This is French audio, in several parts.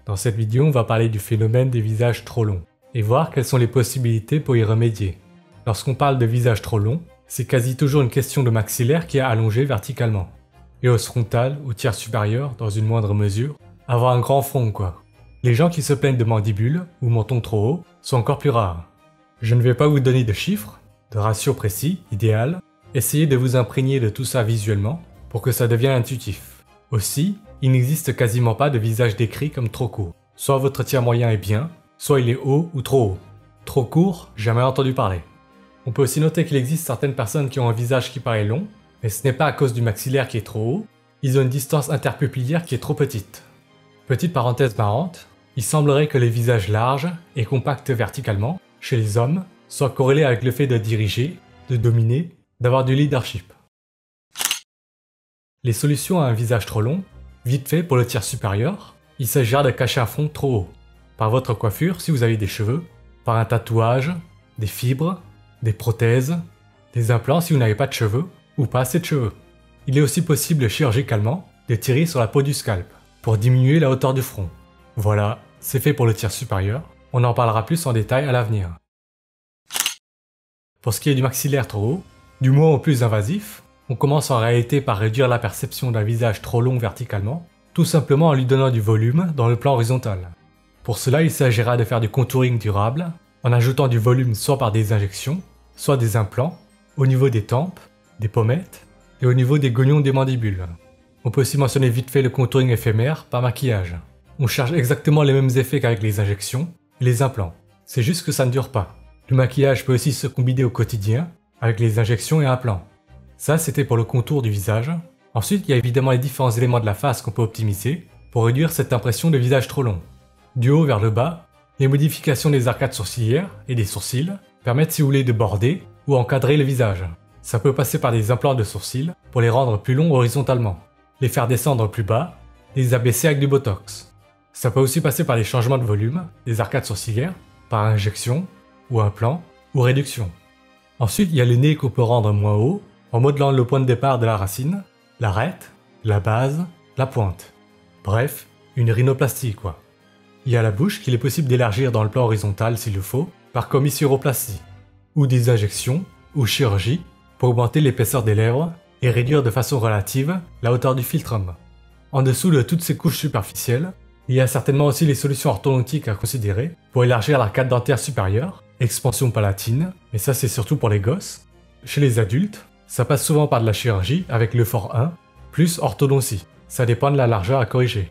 Dans cette vidéo, on va parler du phénomène des visages trop longs et voir quelles sont les possibilités pour y remédier. Lorsqu'on parle de visage trop long, c'est quasi toujours une question de maxillaire qui est allongé verticalement. Et os frontal ou tiers supérieur, dans une moindre mesure, avoir un grand front quoi. Les gens qui se plaignent de mandibules ou menton trop haut sont encore plus rares. Je ne vais pas vous donner de chiffres, de ratios précis, idéal. Essayez de vous imprégner de tout ça visuellement pour que ça devienne intuitif. Aussi, il n'existe quasiment pas de visage décrit comme trop court. Soit votre tiers moyen est bien, soit il est haut ou trop haut. Trop court, jamais entendu parler. On peut aussi noter qu'il existe certaines personnes qui ont un visage qui paraît long, mais ce n'est pas à cause du maxillaire qui est trop haut, ils ont une distance interpupillaire qui est trop petite. Petite parenthèse marrante, il semblerait que les visages larges et compacts verticalement, chez les hommes, soient corrélés avec le fait de diriger, de dominer, d'avoir du leadership. Les solutions à un visage trop long, vite fait pour le tiers supérieur, il s'agira de cacher un front trop haut, par votre coiffure si vous avez des cheveux, par un tatouage, des fibres, des prothèses, des implants si vous n'avez pas de cheveux ou pas assez de cheveux. Il est aussi possible chirurgicalement de tirer sur la peau du scalp pour diminuer la hauteur du front. Voilà, c'est fait pour le tiers supérieur, on en parlera plus en détail à l'avenir. Pour ce qui est du maxillaire trop haut, du moins au plus invasif, on commence en réalité par réduire la perception d'un visage trop long verticalement, tout simplement en lui donnant du volume dans le plan horizontal. Pour cela, il s'agira de faire du contouring durable, en ajoutant du volume soit par des injections, soit des implants, au niveau des tempes, des pommettes et au niveau des gognons des mandibules. On peut aussi mentionner vite fait le contouring éphémère par maquillage. On cherche exactement les mêmes effets qu'avec les injections et les implants. C'est juste que ça ne dure pas. Le maquillage peut aussi se combiner au quotidien avec les injections et implants. Ça, c'était pour le contour du visage. Ensuite, il y a évidemment les différents éléments de la face qu'on peut optimiser pour réduire cette impression de visage trop long. Du haut vers le bas, les modifications des arcades sourcilières et des sourcils permettent si vous voulez de border ou encadrer le visage. Ça peut passer par des implants de sourcils pour les rendre plus longs horizontalement, les faire descendre plus bas, les abaisser avec du botox. Ça peut aussi passer par les changements de volume des arcades sourcilières, par injection, ou implant, ou réduction. Ensuite, il y a le nez qu'on peut rendre moins haut, en modelant le point de départ de la racine, l'arête, la base, la pointe. Bref, une rhinoplastie quoi. Il y a la bouche qu'il est possible d'élargir dans le plan horizontal s'il le faut, par commissuroplastie, ou des injections, ou chirurgie, pour augmenter l'épaisseur des lèvres et réduire de façon relative la hauteur du philtrum. En dessous de toutes ces couches superficielles, il y a certainement aussi les solutions orthodontiques à considérer pour élargir l'arcade dentaire supérieure, expansion palatine, mais ça c'est surtout pour les gosses. Chez les adultes, ça passe souvent par de la chirurgie avec le l'Euphor 1, plus orthodontie. Ça dépend de la largeur à corriger.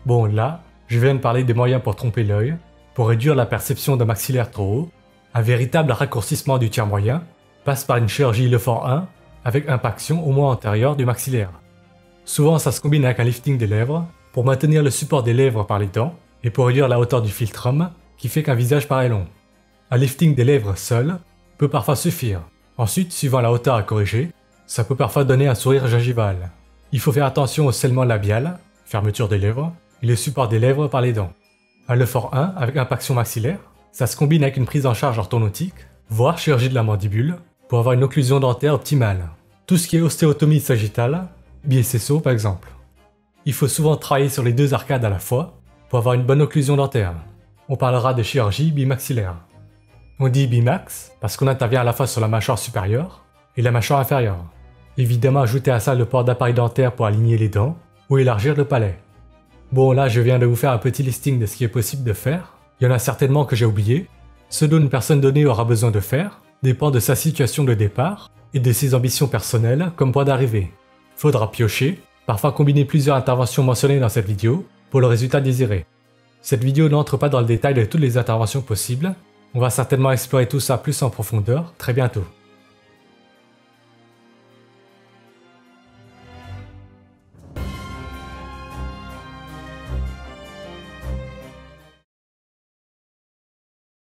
Bon là, je viens de parler des moyens pour tromper l'œil, pour réduire la perception d'un maxillaire trop haut. Un véritable raccourcissement du tiers moyen passe par une chirurgie l'Euphor 1 avec impaction au moins antérieure du maxillaire. Souvent ça se combine avec un lifting des lèvres pour maintenir le support des lèvres par les dents et pour réduire la hauteur du philtrum qui fait qu'un visage paraît long. Un lifting des lèvres seul peut parfois suffire. Ensuite, suivant la hauteur à corriger, ça peut parfois donner un sourire gingival. Il faut faire attention au scellement labial, fermeture des lèvres, et le support des lèvres par les dents. Un l'Euphor 1 avec impaction maxillaire, ça se combine avec une prise en charge orthodontique, voire chirurgie de la mandibule, pour avoir une occlusion dentaire optimale. Tout ce qui est ostéotomie sagittale, BSSO par exemple. Il faut souvent travailler sur les deux arcades à la fois pour avoir une bonne occlusion dentaire. On parlera de chirurgie bimaxillaire. On dit bimax parce qu'on intervient à la fois sur la mâchoire supérieure et la mâchoire inférieure. Évidemment, ajouter à ça le port d'appareil dentaire pour aligner les dents ou élargir le palais. Bon là, je viens de vous faire un petit listing de ce qui est possible de faire. Il y en a certainement que j'ai oublié. Ce dont une personne donnée aura besoin de faire dépend de sa situation de départ et de ses ambitions personnelles comme point d'arrivée. Faudra piocher, parfois combiner plusieurs interventions mentionnées dans cette vidéo pour le résultat désiré. Cette vidéo n'entre pas dans le détail de toutes les interventions possibles. On va certainement explorer tout ça plus en profondeur très bientôt.